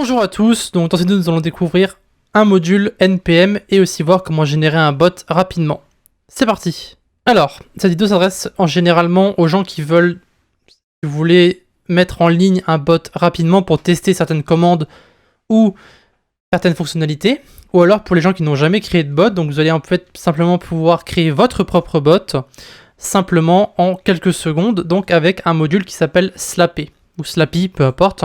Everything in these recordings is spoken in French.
Bonjour à tous, donc dans cette vidéo nous allons découvrir un module NPM et aussi voir comment générer un bot rapidement. C'est parti. Alors, cette vidéo s'adresse généralement aux gens qui veulent, si vous voulez, mettre en ligne un bot rapidement pour tester certaines commandes ou certaines fonctionnalités, ou alors pour les gens qui n'ont jamais créé de bot, donc vous allez en fait simplement pouvoir créer votre propre bot simplement en quelques secondes, donc avec un module qui s'appelle Slappy, ou Slappy, peu importe.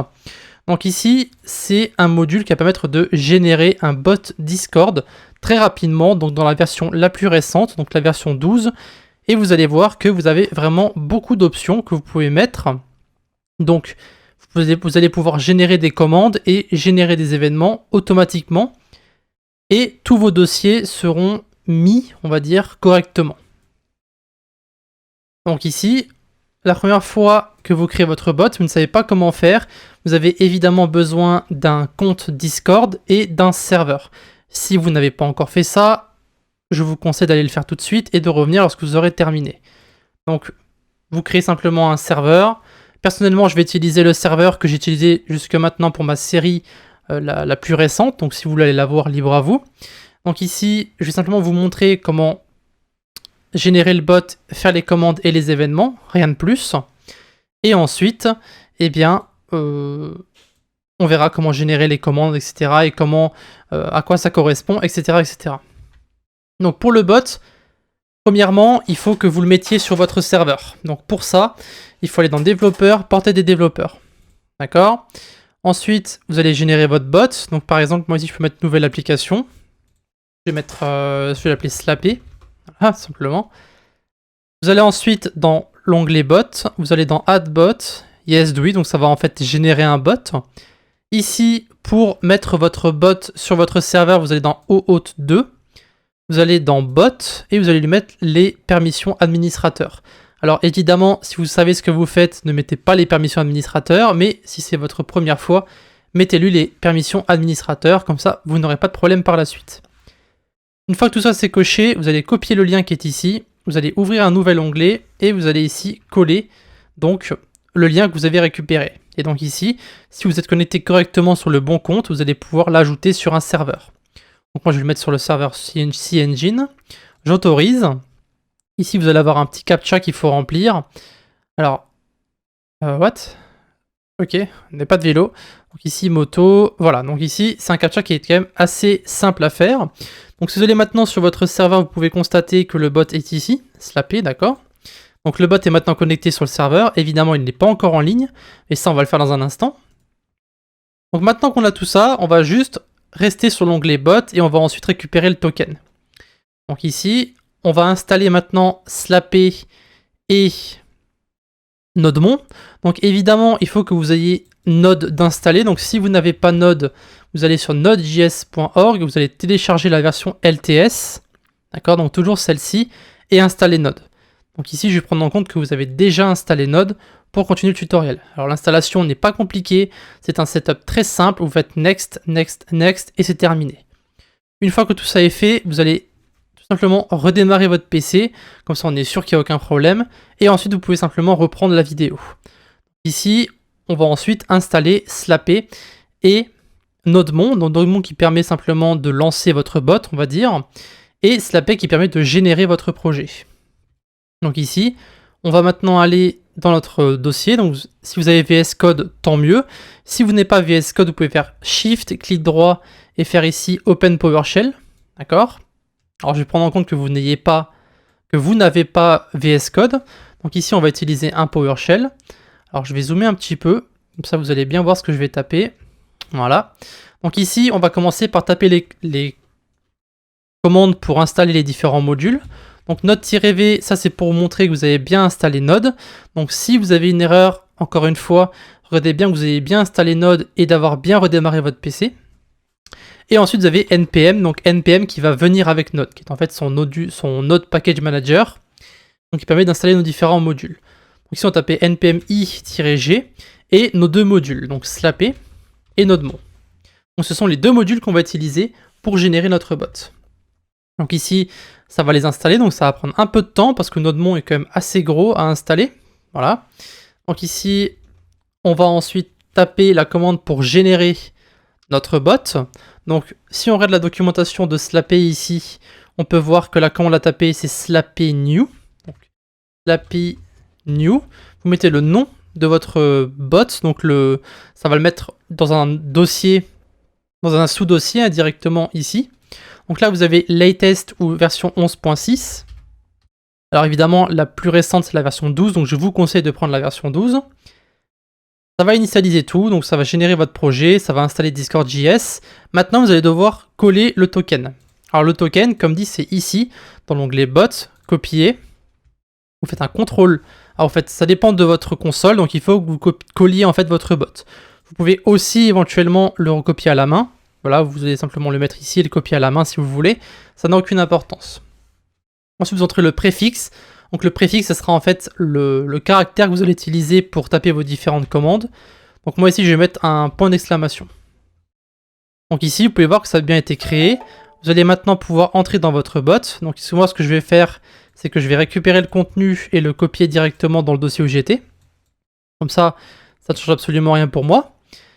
Donc ici, c'est un module qui va permettre de générer un bot Discord très rapidement, donc dans la version la plus récente, donc la version 12, et vous allez voir que vous avez vraiment beaucoup d'options que vous pouvez mettre. Donc vous allez pouvoir générer des commandes et générer des événements automatiquement, et tous vos dossiers seront mis, on va dire, correctement. Donc ici, la première fois que vous créez votre bot, vous ne savez pas comment faire, vous avez évidemment besoin d'un compte Discord et d'un serveur. Si vous n'avez pas encore fait ça, je vous conseille d'aller le faire tout de suite et de revenir lorsque vous aurez terminé. Donc, vous créez simplement un serveur. Personnellement, je vais utiliser le serveur que j'ai utilisé jusque maintenant pour ma série la plus récente. Donc, si vous voulez aller la voir, libre à vous. Donc ici, je vais simplement vous montrer comment générer le bot, faire les commandes et les événements, rien de plus. Et ensuite, eh bien, on verra comment générer les commandes, etc. et comment, à quoi ça correspond, etc., etc. Donc pour le bot, premièrement, il faut que vous le mettiez sur votre serveur. Donc pour ça, il faut aller dans développeurs, portée des développeurs. D'accord? Ensuite, vous allez générer votre bot. Donc par exemple, moi ici, je peux mettre nouvelle application. Je vais l'appeler Slappy. Voilà, simplement. Vous allez ensuite dans l'onglet bot, vous allez dans add bot, yes do it, donc ça va en fait générer un bot. Ici, pour mettre votre bot sur votre serveur, vous allez dans OAuth 2, vous allez dans bot et vous allez lui mettre les permissions administrateurs. Alors évidemment, si vous savez ce que vous faites, ne mettez pas les permissions administrateurs, mais si c'est votre première fois, mettez-lui les permissions administrateurs, comme ça vous n'aurez pas de problème par la suite. Une fois que tout ça c'est coché, vous allez copier le lien qui est ici, vous allez ouvrir un nouvel onglet et vous allez ici coller donc le lien que vous avez récupéré. Et donc ici, si vous êtes connecté correctement sur le bon compte, vous allez pouvoir l'ajouter sur un serveur. Donc moi je vais le mettre sur le serveur CEngine, j'autorise. Ici vous allez avoir un petit captcha qu'il faut remplir. Alors, what? Ok, on n'est pas de vélo. Donc ici moto, voilà, donc ici c'est un captcha qui est quand même assez simple à faire. Donc si vous allez maintenant sur votre serveur, vous pouvez constater que le bot est ici, Slappy, d'accord. Donc le bot est maintenant connecté sur le serveur, évidemment il n'est pas encore en ligne, et ça on va le faire dans un instant. Donc maintenant qu'on a tout ça, on va juste rester sur l'onglet bot et on va ensuite récupérer le token. Donc ici, on va installer maintenant Slappy et Nodemon. Donc évidemment, il faut que vous ayez Node d'installer. Donc si vous n'avez pas Node, vous allez sur nodejs.org, vous allez télécharger la version LTS, d'accord, donc toujours celle-ci, et installer Node. Donc ici, je vais prendre en compte que vous avez déjà installé Node pour continuer le tutoriel. Alors l'installation n'est pas compliquée, c'est un setup très simple, vous faites Next, Next, Next, et c'est terminé. Une fois que tout ça est fait, vous allez tout simplement redémarrer votre PC, comme ça on est sûr qu'il n'y a aucun problème, et ensuite vous pouvez simplement reprendre la vidéo. Ici, on va ensuite installer Slappy et Nodemon, donc Nodemon qui permet simplement de lancer votre bot, on va dire, et Slappy qui permet de générer votre projet. Donc ici, on va maintenant aller dans notre dossier, donc si vous avez VS Code, tant mieux. Si vous n'avez pas VS Code, vous pouvez faire Shift, clic droit, et faire ici Open PowerShell, d'accord? Alors je vais prendre en compte que vous n'avez pas VS Code, donc ici on va utiliser un PowerShell. Alors je vais zoomer un petit peu, comme ça vous allez bien voir ce que je vais taper. Voilà. Donc ici, on va commencer par taper les commandes pour installer les différents modules. Donc node-v, ça c'est pour vous montrer que vous avez bien installé Node. Donc si vous avez une erreur, encore une fois, regardez bien que vous avez bien installé Node et d'avoir bien redémarré votre PC. Et ensuite vous avez NPM, donc NPM qui va venir avec Node, qui est en fait son Node Package Manager, donc qui permet d'installer nos différents modules. Donc ici on va taper npm i-g et nos deux modules, donc Slappy et Nodemon. Donc ce sont les deux modules qu'on va utiliser pour générer notre bot. Donc ici, ça va les installer, donc ça va prendre un peu de temps parce que Nodemon est quand même assez gros à installer. Voilà. Donc ici, on va ensuite taper la commande pour générer notre bot. Donc si on regarde la documentation de Slappy ici, on peut voir que la commande à taper c'est Slappy new. Donc Slappy new. Vous mettez le nom de votre bot, donc ça va le mettre dans un dossier, dans un sous-dossier directement ici. Donc là vous avez latest ou version 11.6. Alors évidemment la plus récente c'est la version 12, donc je vous conseille de prendre la version 12. Ça va initialiser tout, donc ça va générer votre projet, ça va installer Discord.js. Maintenant, vous allez devoir coller le token. Alors le token, comme dit, c'est ici, dans l'onglet bot, copier. Vous faites un contrôle. Alors en fait, ça dépend de votre console, donc il faut que vous colliez en fait votre bot. Vous pouvez aussi éventuellement le recopier à la main. Voilà, vous allez simplement le mettre ici et le copier à la main si vous voulez. Ça n'a aucune importance. Ensuite, vous entrez le préfixe. Donc le préfixe, ce sera en fait le caractère que vous allez utiliser pour taper vos différentes commandes. Donc moi ici, je vais mettre un point d'exclamation. Donc ici, vous pouvez voir que ça a bien été créé. Vous allez maintenant pouvoir entrer dans votre bot. Donc ici, moi, ce que je vais faire, c'est que je vais récupérer le contenu et le copier directement dans le dossier où j'étais. Comme ça ne change absolument rien pour moi.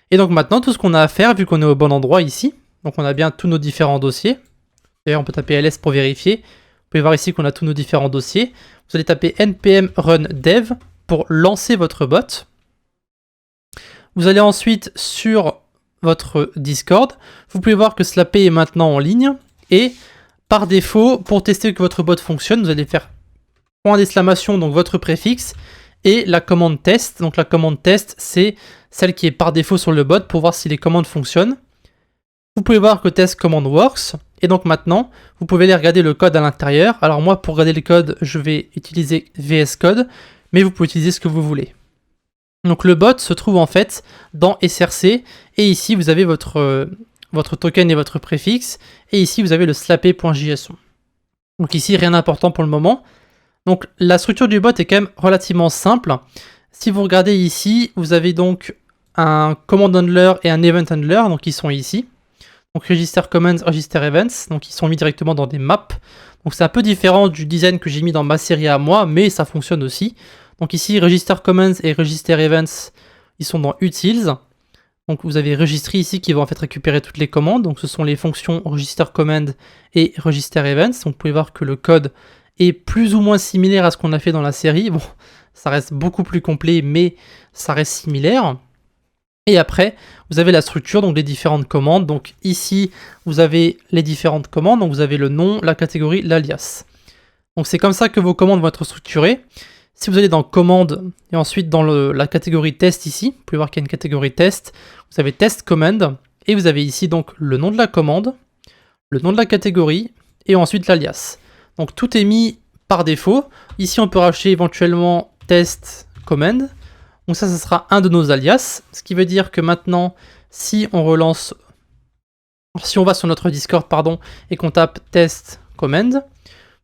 Et donc maintenant, tout ce qu'on a à faire, vu qu'on est au bon endroit ici, donc on a bien tous nos différents dossiers. D'ailleurs, on peut taper ls pour vérifier. Vous pouvez voir ici qu'on a tous nos différents dossiers. Vous allez taper npm run dev pour lancer votre bot. Vous allez ensuite sur votre Discord. Vous pouvez voir que Slappy est maintenant en ligne. Et par défaut, pour tester que votre bot fonctionne, vous allez faire point d'exclamation, donc votre préfixe, et la commande test. Donc la commande test, c'est celle qui est par défaut sur le bot pour voir si les commandes fonctionnent. Vous pouvez voir que test command works. Et donc maintenant, vous pouvez aller regarder le code à l'intérieur. Alors moi, pour regarder le code, je vais utiliser VS Code, mais vous pouvez utiliser ce que vous voulez. Donc le bot se trouve en fait dans SRC, et ici vous avez votre token et votre préfixe, et ici vous avez le slappy.json. Donc ici, rien d'important pour le moment. Donc la structure du bot est quand même relativement simple. Si vous regardez ici, vous avez donc un command handler et un event handler, donc ils sont ici. Donc register commands, register events, donc ils sont mis directement dans des maps. Donc c'est un peu différent du design que j'ai mis dans ma série à moi, mais ça fonctionne aussi. Donc ici, register commands et register events, ils sont dans utils. Donc vous avez register ici qui va en fait récupérer toutes les commandes. Donc ce sont les fonctions register command et register events. Donc vous pouvez voir que le code est plus ou moins similaire à ce qu'on a fait dans la série. Bon, ça reste beaucoup plus complet, mais ça reste similaire. Et après, vous avez la structure, donc les différentes commandes. Donc ici, vous avez les différentes commandes. Donc vous avez le nom, la catégorie, l'alias. Donc c'est comme ça que vos commandes vont être structurées. Si vous allez dans commande et ensuite dans la catégorie test ici, vous pouvez voir qu'il y a une catégorie test. Vous avez test command et vous avez ici donc le nom de la commande, le nom de la catégorie et ensuite l'alias. Donc tout est mis par défaut. Ici, on peut rajouter éventuellement test command. Donc ça sera un de nos alias, ce qui veut dire que maintenant, si on va sur notre Discord, pardon, et qu'on tape test command,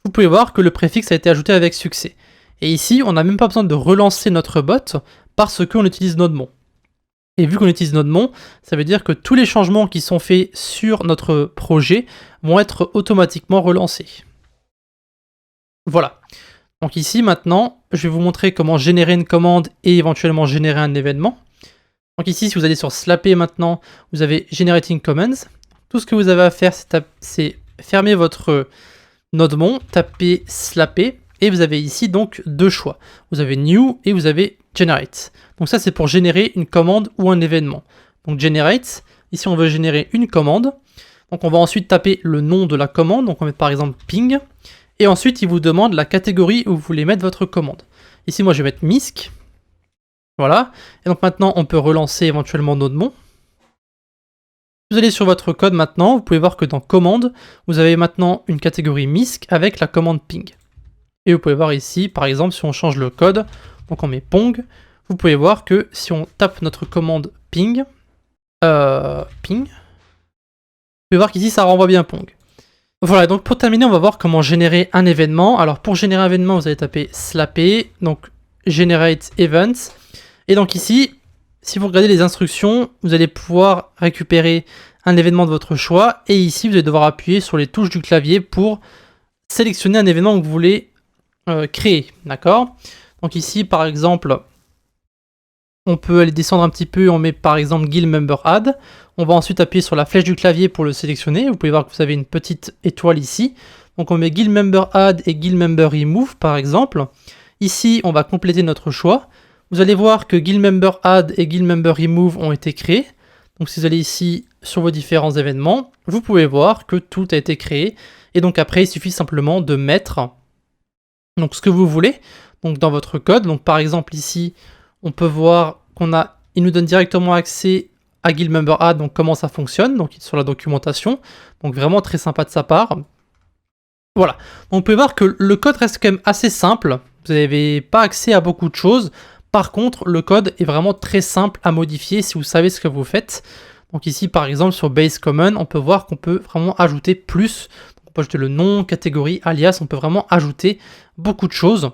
vous pouvez voir que le préfixe a été ajouté avec succès. Et ici, on n'a même pas besoin de relancer notre bot parce qu'on utilise Nodemon. Et vu qu'on utilise Nodemon, ça veut dire que tous les changements qui sont faits sur notre projet vont être automatiquement relancés. Voilà. Donc ici, maintenant, je vais vous montrer comment générer une commande et éventuellement générer un événement. Donc ici, si vous allez sur Slappy maintenant, vous avez Generating Commands. Tout ce que vous avez à faire, c'est fermer votre Nodemon, taper Slappy, et vous avez ici donc deux choix. Vous avez New et vous avez Generate. Donc ça, c'est pour générer une commande ou un événement. Donc Generate, ici on veut générer une commande. Donc on va ensuite taper le nom de la commande, donc on met par exemple ping. Et ensuite, il vous demande la catégorie où vous voulez mettre votre commande. Ici, moi, je vais mettre MISC. Voilà. Et donc maintenant, on peut relancer éventuellement Nodemon. Vous allez sur votre code maintenant. Vous pouvez voir que dans commande, vous avez maintenant une catégorie MISC avec la commande ping. Et vous pouvez voir ici, par exemple, si on change le code, donc on met pong, vous pouvez voir que si on tape notre commande ping, vous pouvez voir qu'ici, ça renvoie bien pong. Voilà, donc pour terminer, on va voir comment générer un événement. Alors pour générer un événement, vous allez taper slappy, donc generate event. Et donc ici, si vous regardez les instructions, vous allez pouvoir récupérer un événement de votre choix. Et ici, vous allez devoir appuyer sur les touches du clavier pour sélectionner un événement que vous voulez créer. D'accord? Donc ici, par exemple, On peut aller descendre un petit peu, on met par exemple Guild Member Add. On va ensuite appuyer sur la flèche du clavier pour le sélectionner. Vous pouvez voir que vous avez une petite étoile ici. Donc on met Guild Member Add et Guild Member Remove par exemple. Ici, on va compléter notre choix. Vous allez voir que Guild Member Add et Guild Member Remove ont été créés. Donc si vous allez ici sur vos différents événements, vous pouvez voir que tout a été créé. Et donc après, il suffit simplement de mettre donc, ce que vous voulez donc, dans votre code. Donc par exemple ici, on peut voir il nous donne directement accès à Guild Member Add, donc comment ça fonctionne, donc sur la documentation. Donc vraiment très sympa de sa part. Voilà, donc, vous pouvez voir que le code reste quand même assez simple. Vous n'avez pas accès à beaucoup de choses. Par contre, le code est vraiment très simple à modifier si vous savez ce que vous faites. Donc ici, par exemple, sur Base Common, on peut voir qu'on peut vraiment ajouter plus. On peut ajouter le nom, catégorie, alias, on peut vraiment ajouter beaucoup de choses.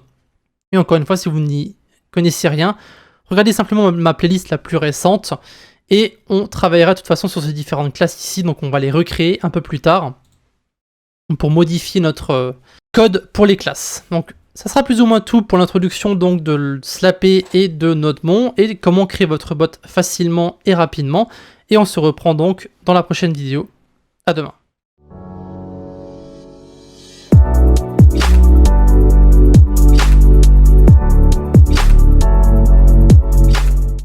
Et encore une fois, si vous n'y connaissez rien, regardez simplement ma playlist la plus récente et on travaillera de toute façon sur ces différentes classes ici, donc on va les recréer un peu plus tard pour modifier notre code pour les classes. Donc ça sera plus ou moins tout pour l'introduction donc de Slappy et de Nodemon et comment créer votre bot facilement et rapidement. Et on se reprend donc dans la prochaine vidéo. À demain.